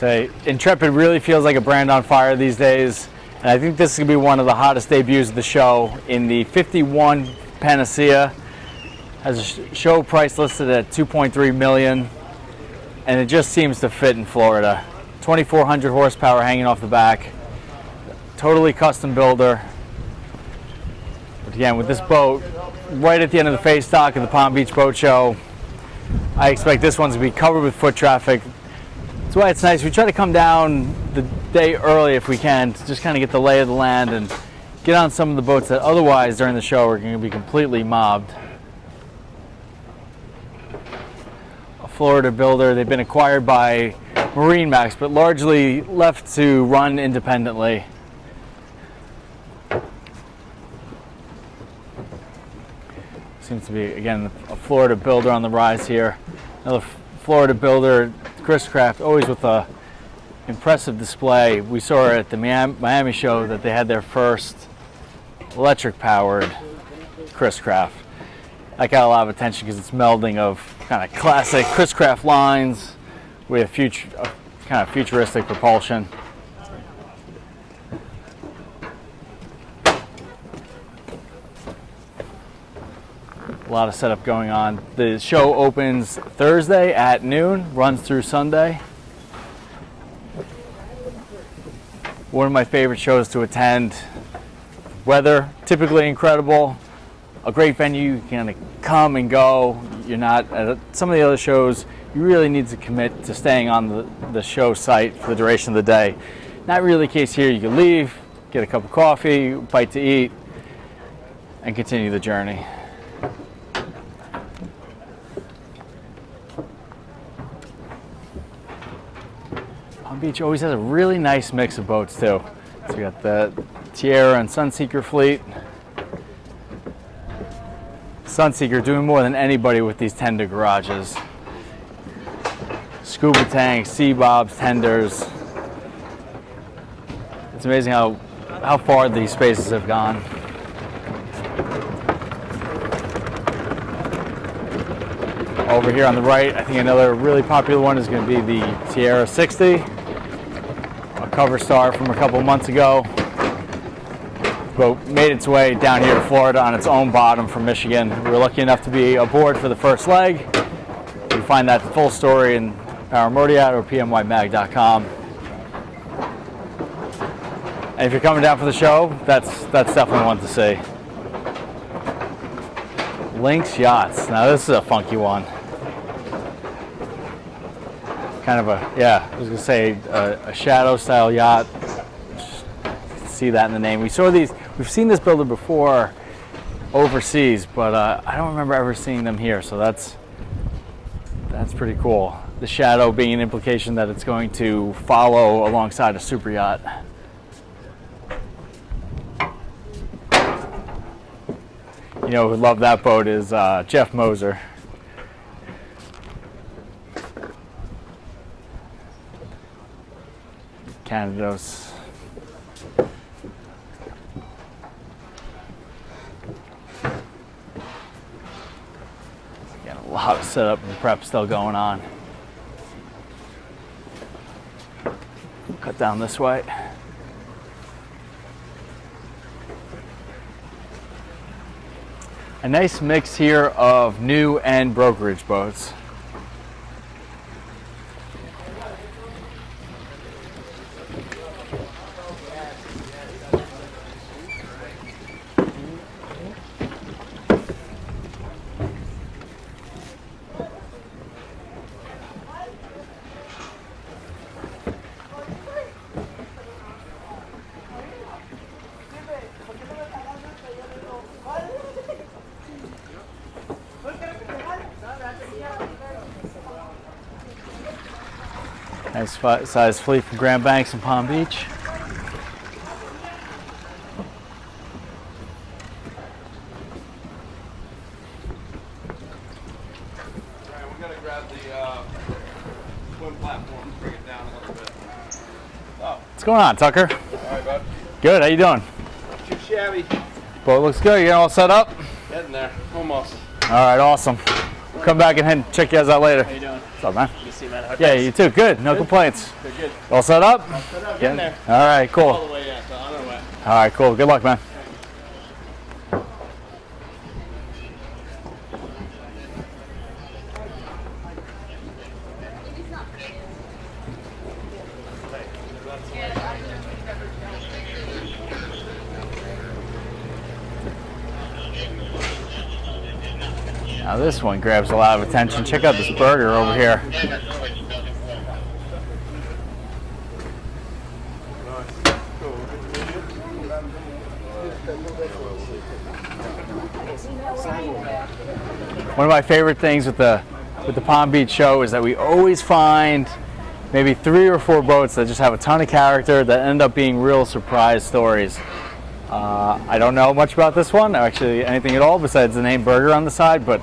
Say, Intrepid really feels like a brand on fire these days, and I think this is going to be one of the hottest debuts of the show. In the 51 Panacea, has a show price listed at $2.3 million, and it just seems to fit in Florida. 2,400 horsepower hanging off the back, totally custom builder. But again, with this boat right at the end of the face dock of the Palm Beach Boat Show, I expect this one to be covered with foot traffic. That's why it's nice. We try to come down the day early if we can to just kind of get the lay of the land and get on some of the boats that otherwise during the show are going to be completely mobbed. A Florida builder. They've been acquired by MarineMax, but largely left to run independently. Seems to be, again, a Florida builder on the rise here. Another Florida builder, Chris Craft, always with a impressive display. We saw at the Miami show that they had their first electric powered Chris Craft. That got a lot of attention because it's melding of kind of classic Chris Craft lines with kind of futuristic propulsion. A lot of setup going on. The show opens Thursday at noon, runs through Sunday. One of my favorite shows to attend. Weather, typically incredible. A great venue, you can kind of come and go. You're not at some of the other shows, you really need to commit to staying on the show site for the duration of the day. Not really the case here. You can leave, get a cup of coffee, bite to eat, and continue the journey. Palm Beach always has a really nice mix of boats too. So we got the Tierra and Sunseeker fleet. Sunseeker doing more than anybody with these tender garages. Scuba tanks, sea bobs, tenders. It's amazing how far these spaces have gone. Over here on the right, I think another really popular one is going to be the Tierra 60, a cover star from a couple months ago. Boat made its way down here to Florida on its own bottom from Michigan. We were lucky enough to be aboard for the first leg. You can find that full story in our Yacht or pmymag.com. And if you're coming down for the show, that's definitely one to see. Lynx Yachts. Now this is a funky one. Kind of I was gonna say a shadow style yacht. See that in the name. We've seen this builder before overseas, but I don't remember ever seeing them here, so that's pretty cool. The shadow being an implication that it's going to follow alongside a super yacht. You know who loved that boat is Jeff Moser. Canados. Got a lot of setup and prep still going on. Cut down this way. A nice mix here of new and brokerage boats. Nice size fleet from Grand Banks and Palm Beach. Alright, we're gonna grab the swim platform, bring it down a little bit. Oh. What's going on, Tucker? Alright, bud. Good, how you doing? Too shabby. Boat looks good, you all set up? Getting there, almost. Alright, awesome. We'll come back and check you guys out later. How you doing? What's up, man? Good to see you, man. How Yeah, things? you too. Good. No complaints. Good, good. All set up? All set up. Getting there. All right, cool. All the way, yeah. So on our way. All right, cool. Good luck, man. Now this one grabs a lot of attention. Check out this burger over here. One of my favorite things with the Palm Beach show is that we always find maybe 3 or 4 boats that just have a ton of character that end up being real surprise stories. I don't know much about this one, actually anything at all besides the name Burger on the side, but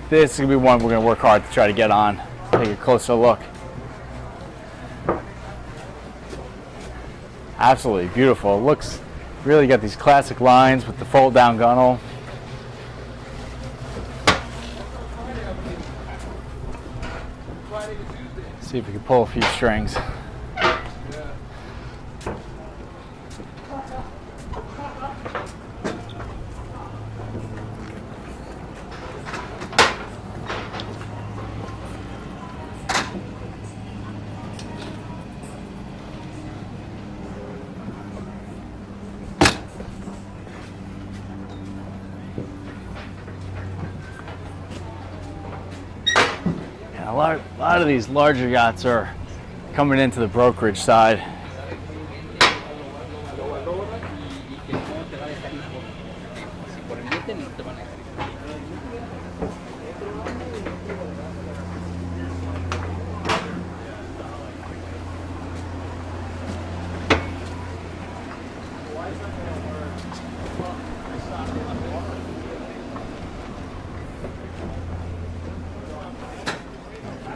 this is going to be one we're going to work hard to try to get on, take a closer look. Absolutely beautiful. It looks really got these classic lines with the fold down gunnel. See if we can pull a few strings. A lot of these larger yachts are coming into the brokerage side.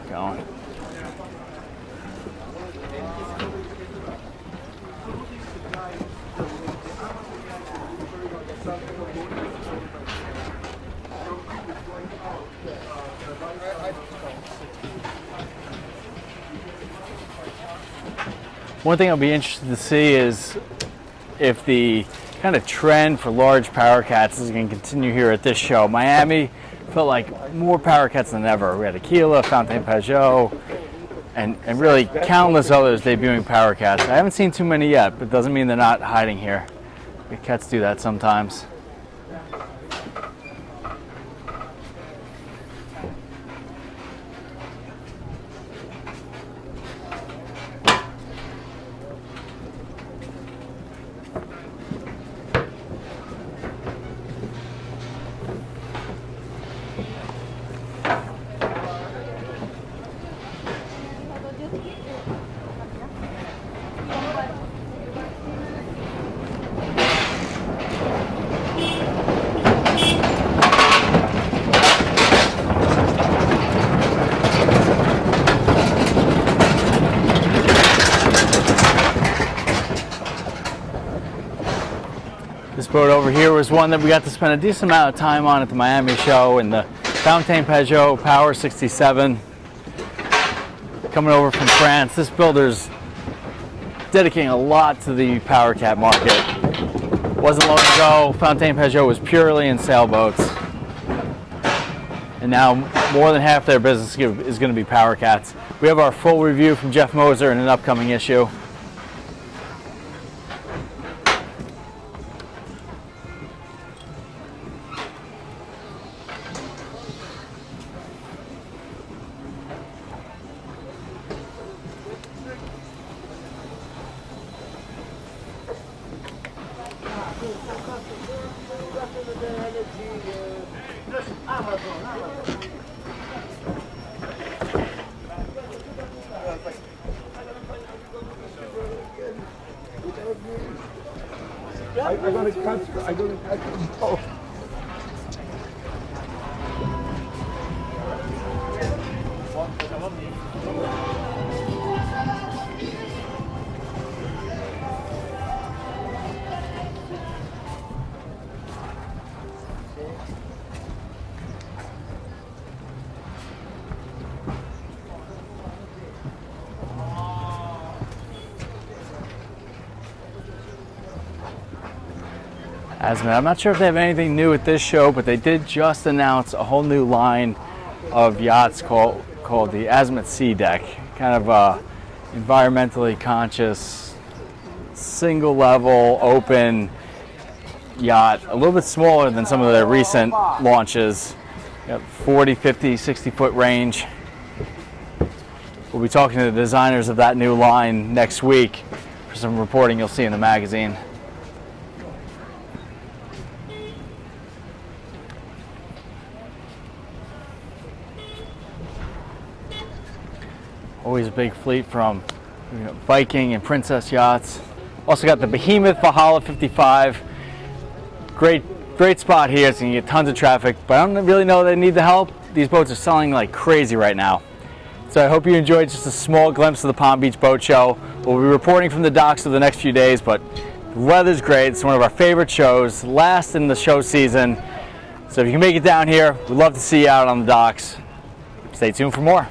Going. One thing I'll be interested to see is if the kind of trend for large power cats is going to continue here at this show. Miami felt like more power cats than ever. We had Aquila, Fountaine Pajot, and really countless others debuting power cats. I haven't seen too many yet, but doesn't mean they're not hiding here. The cats do that sometimes. This boat over here was one that we got to spend a decent amount of time on at the Miami show, in the Fountaine Pajot Power 67. Coming over from France. This builder's dedicating a lot to the power cat market. Wasn't long ago, Fountaine Pajot was purely in sailboats. And now more than half their business is going to be power cats. We have our full review from Jeff Moser in an upcoming issue. I'm gonna cut. Oh. Azimuth. I'm not sure if they have anything new at this show, but they did just announce a whole new line of yachts called the Azimuth Sea Deck. Kind of environmentally conscious, single level, open yacht. A little bit smaller than some of their recent launches. Got 40, 50, 60 foot range. We'll be talking to the designers of that new line next week for some reporting you'll see in the magazine. Always a big fleet from Viking and Princess Yachts. Also got the Behemoth Valhalla 55. Great spot here. It's gonna get tons of traffic, but I don't really know they need the help. These boats are selling like crazy right now. So I hope you enjoyed just a small glimpse of the Palm Beach Boat Show. We'll be reporting from the docks for the next few days, but the weather's great. It's one of our favorite shows, last in the show season. So if you can make it down here, we'd love to see you out on the docks. Stay tuned for more.